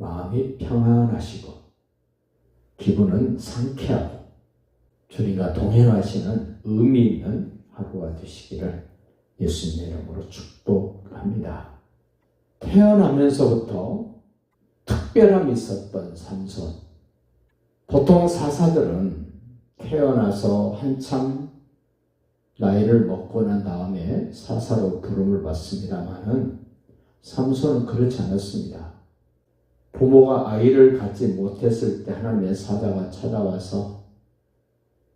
마음이 평안하시고 기분은 상쾌하고 주님과 동행하시는 의미 있는 하루가 되시기를 예수님의 이름으로 축복합니다. 태어나면서부터 특별함이 있었던 삼손. 보통 사사들은 태어나서 한참 나이를 먹고 난 다음에 사사로 부름을 받습니다만은 삼손은 그렇지 않았습니다. 부모가 아이를 갖지 못했을 때 하나님의 사자가 찾아와서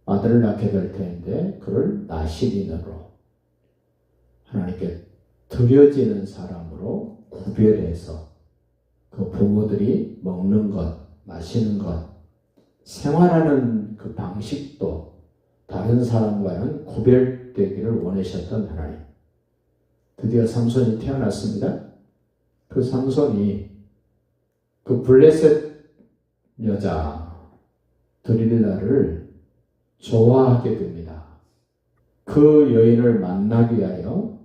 아들을 낳게 될 텐데 그를 나시린으로 하나님께 드려지는 사람으로 구별해서 그 부모들이 먹는 것, 마시는 것, 생활하는 그 방식도 다른 사람과는 구별되기를 원하셨던 하나님. 드디어 삼손이 태어났습니다. 그 삼손이 그 블레셋 여자 드릴라를 좋아하게 됩니다. 그 여인을 만나기 위하여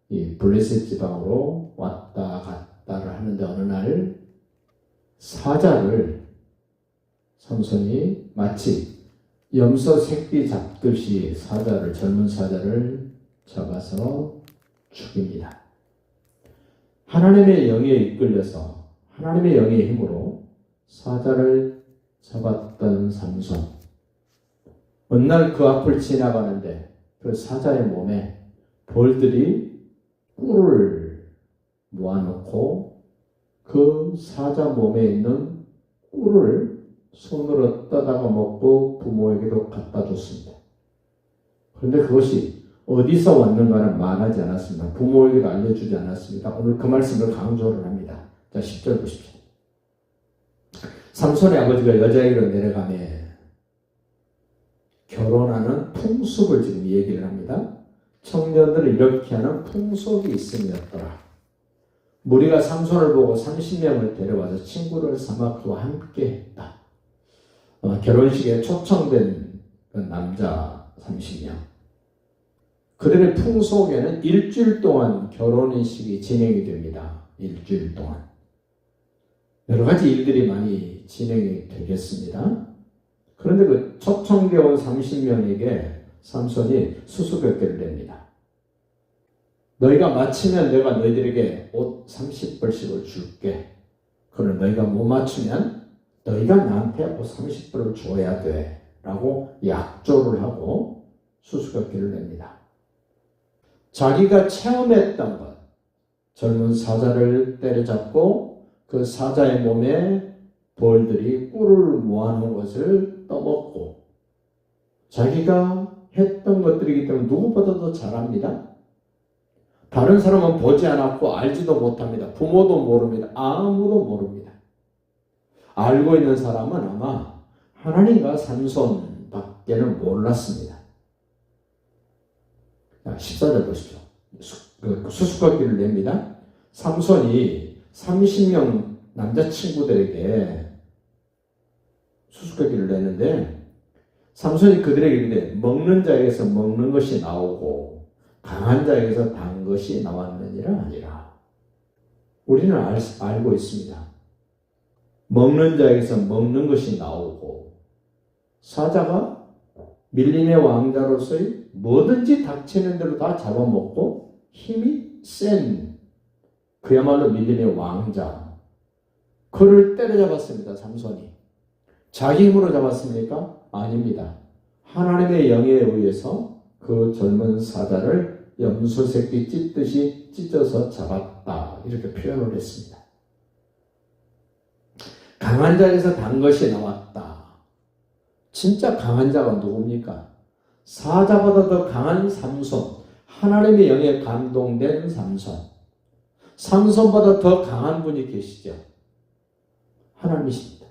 이 블레셋 지방으로 왔다 갔다를 하는데 어느 날 사자를 삼손이 마치 염소 새끼 잡듯이 젊은 사자를 잡아서 죽입니다. 하나님의 영에 이끌려서 하나님의 영의 힘으로 사자를 잡았던 삼손. 어느 날 그 앞을 지나가는데 그 사자의 몸에 벌들이 꿀을 모아놓고 그 사자 몸에 있는 꿀을 손으로 떠다가 먹고 부모에게도 갖다 줬습니다. 그런데 그것이 어디서 왔는가는 말하지 않았습니다. 부모에게도 알려주지 않았습니다. 오늘 그 말씀을 강조를 합니다. 자, 10절 보십시오. 삼손의 아버지가 여자에게로 내려가며 결혼하는 풍습을 지금 얘기를 합니다. 청년들을 이렇게 하는 풍속이 있음이었더라. 무리가 삼손을 보고 30명을 데려와서 친구를 삼아 그와 함께 했다. 결혼식에 초청된 남자 30명. 그들의 풍속에는 일주일 동안 결혼식이 진행이 됩니다. 일주일 동안. 여러 가지 일들이 많이 진행이 되겠습니다. 그런데 그 초청되어 온 30명에게 삼손이 수수께끼를 냅니다. 너희가 마치면 내가 너희들에게 옷 30벌씩을 줄게. 그러나 너희가 못 맞추면 너희가 나한테 옷 30벌을 줘야 돼. 라고 약조를 하고 수수께끼를 냅니다. 자기가 체험했던 것, 젊은 사자를 때려잡고 그 사자의 몸에 벌들이 꿀을 모아놓은 것을 떠먹고 자기가 했던 것들이기 때문에 누구보다도 잘합니다. 다른 사람은 보지 않았고 알지도 못합니다. 부모도 모릅니다. 아무도 모릅니다. 알고 있는 사람은 아마 하나님과 삼손밖에는 몰랐습니다. 14절 보십시오. 수수께끼를 냅니다. 삼손이 30명 남자친구들에게 수수께끼를 내는데 삼손이 그들에게 이르되 먹는 자에게서 먹는 것이 나오고 강한 자에게서 단 것이 나왔느니라 아니라. 우리는 알고 있습니다. 먹는 자에게서 먹는 것이 나오고 사자가 밀림의 왕자로서의 뭐든지 닥치는 대로 다 잡아먹고 힘이 센 그야말로 밀림의 왕자. 그를 때려잡았습니다. 삼손이. 자기 힘으로 잡았습니까? 아닙니다. 하나님의 영에 의해서 그 젊은 사자를 염소 새끼 찢듯이 찢어서 잡았다. 이렇게 표현을 했습니다. 강한 자에서 단 것이 나왔다. 진짜 강한 자가 누굽니까? 사자보다 더 강한 삼손. 하나님의 영에 감동된 삼손. 삼손보다 더 강한 분이 계시죠. 하나님이십니다.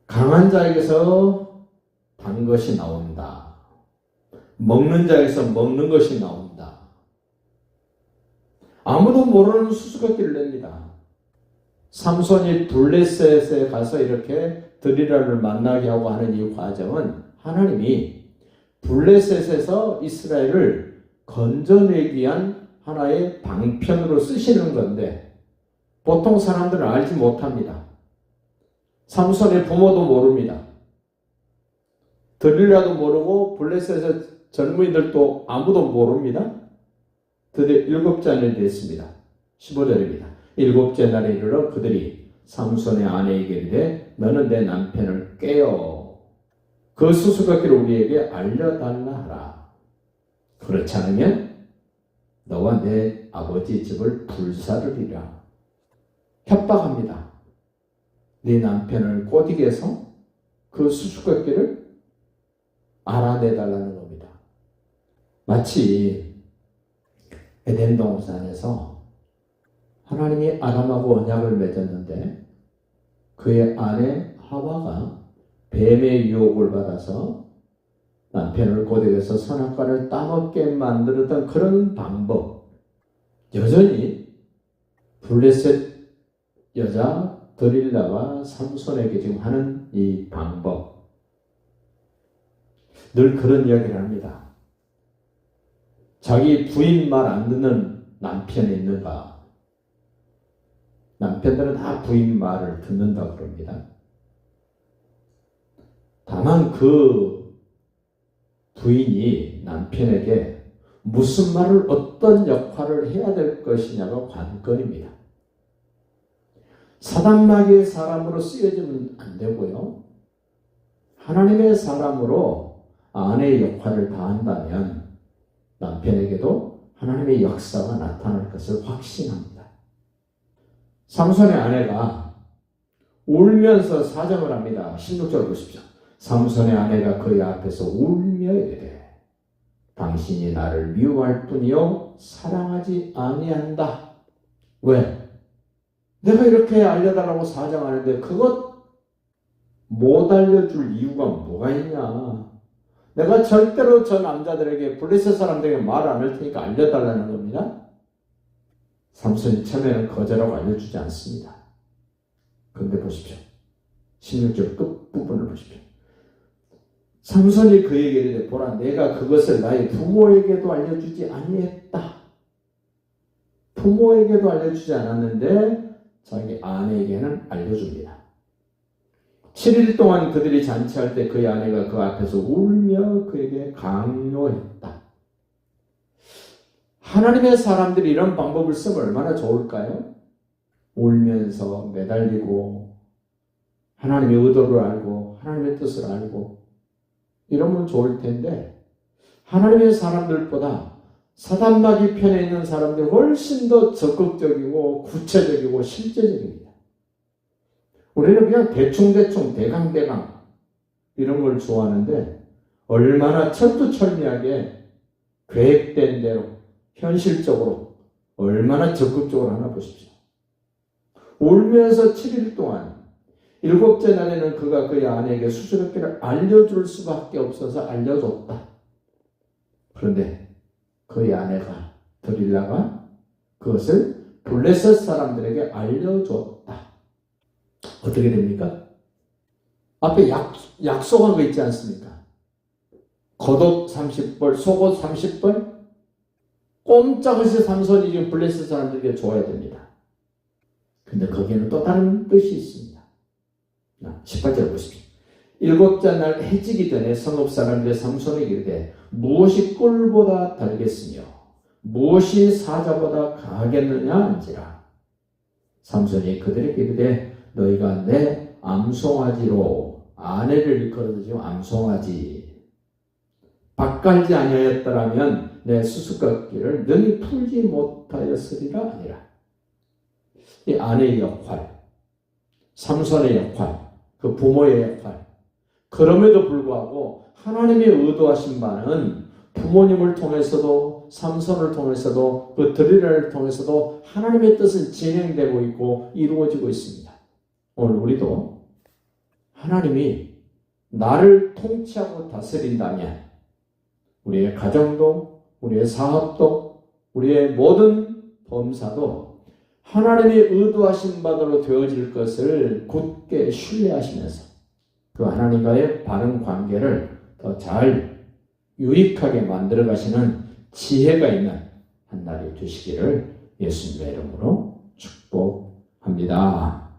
강한 자에게서 단 것이 나온다. 먹는 자에게서 먹는 것이 나온다. 아무도 모르는 수수께끼를 냅니다. 삼손이 블레셋에 가서 이렇게 드릴라를 만나게 하고 하는 이 과정은 하나님이 블레셋에서 이스라엘을 건져내기 위한 하나의 방편으로 쓰시는 건데 보통 사람들은 알지 못합니다. 삼손의 부모도 모릅니다. 들릴라도 모르고 블레셋의 젊은이들도 아무도 모릅니다. 드디어 7째 날이 됐습니다. 15절입니다. 7째 날에 이르러 그들이 삼손의 아내에게 이르되 너는 내 남편을 깨어 그 수수께끼를 우리에게 알려달라 하라. 그렇지 않으면 너와 내 아버지 집을 불사르리라. 협박합니다. 네 남편을 꼬드게 해서 그 수수께끼를 알아내달라는 겁니다. 마치 에덴 동산에서 하나님이 아담하고 언약을 맺었는데 그의 아내 하와가 뱀의 유혹을 받아서 남편을 꼬드겨서 선악과를 따먹게 만들었던 그런 방법, 여전히 블레셋 여자 드릴라와 삼손에게 지금 하는 이 방법, 늘 그런 이야기를 합니다. 자기 부인 말 안 듣는 남편이 있는가? 남편들은 다 부인 말을 듣는다 그럽니다. 다만 그 부인이 남편에게 무슨 말을 어떤 역할을 해야 될 것이냐가 관건입니다. 사단마귀의 사람으로 쓰여지면 안 되고요. 하나님의 사람으로 아내의 역할을 다한다면 남편에게도 하나님의 역사가 나타날 것을 확신합니다. 삼손의 아내가 울면서 사정을 합니다. 16절 보십시오. 삼손의 아내가 그의 앞에서 울며 이르되 당신이 나를 미워할 뿐이요 사랑하지 아니한다. 왜? 내가 이렇게 알려달라고 사정하는데 그것 못 알려줄 이유가 뭐가 있냐? 내가 절대로 저 남자들에게 블레셋 사람들에게 말 안 할 테니까 알려달라는 겁니다. 삼손이 처음에는 거절하고 알려주지 않습니다. 그런데 보십시오. 16절 끝부분을 보십시오. 삼손이 그에게 이르되 보라 내가 그것을 나의 부모에게도 알려주지 아니했다. 부모에게도 알려주지 않았는데 자기 아내에게는 알려줍니다. 7일 동안 그들이 잔치할 때 그의 아내가 그 앞에서 울며 그에게 강요했다. 하나님의 사람들이 이런 방법을 쓰면 얼마나 좋을까요? 울면서 매달리고 하나님의 의도를 알고 하나님의 뜻을 알고 이러면 좋을 텐데 하나님의 사람들보다 사단마귀 편에 있는 사람들이 훨씬 더 적극적이고 구체적이고 실제적입니다. 우리는 그냥 대충대충 대강대강 이런 걸 좋아하는데 얼마나 철두철미하게 계획된 대로 현실적으로 얼마나 적극적으로 하나 보십시오. 울면서 7일 동안 7째 날에는 그가 그의 아내에게 수수께끼를 알려줄 수밖에 없어서 알려줬다. 그런데 그의 아내가 드릴라가 그것을 블레셋 사람들에게 알려줬다. 어떻게 됩니까? 앞에 약속한 거 있지 않습니까? 겉옷 30벌, 속옷 30벌? 꼼짝없이 삼손이 지금 블레셋 사람들에게 줘야 됩니다. 근데 거기에는 또 다른 뜻이 있습니다. 18절 보십시오. 7째 날 해지기 전에 성읍 사람들의 삼손에게 이르되 무엇이 꿀보다 달겠으며 무엇이 사자보다 강하겠느냐 한지라. 삼손이 그들에게 이르되 너희가 내 암송아지로 아내를 일컬어서 지금 암송아지 밭갈지 아니하였더라면 내 수수께끼를 능히 풀지 못하였으리라 아니라. 이 아내의 역할, 삼손의 역할, 그 부모의 역할, 그럼에도 불구하고 하나님의 의도하신 바는 부모님을 통해서도 삼손을 통해서도 그 드릴라를 통해서도 하나님의 뜻은 진행되고 있고 이루어지고 있습니다. 오늘 우리도 하나님이 나를 통치하고 다스린다면 우리의 가정도 우리의 사업도 우리의 모든 범사도 하나님의 의도하신 바대로 되어질 것을 굳게 신뢰하시면서 그 하나님과의 바른 관계를 더 잘 유익하게 만들어 가시는 지혜가 있는 한 날이 되시기를 예수님의 이름으로 축복합니다. 바랍니다.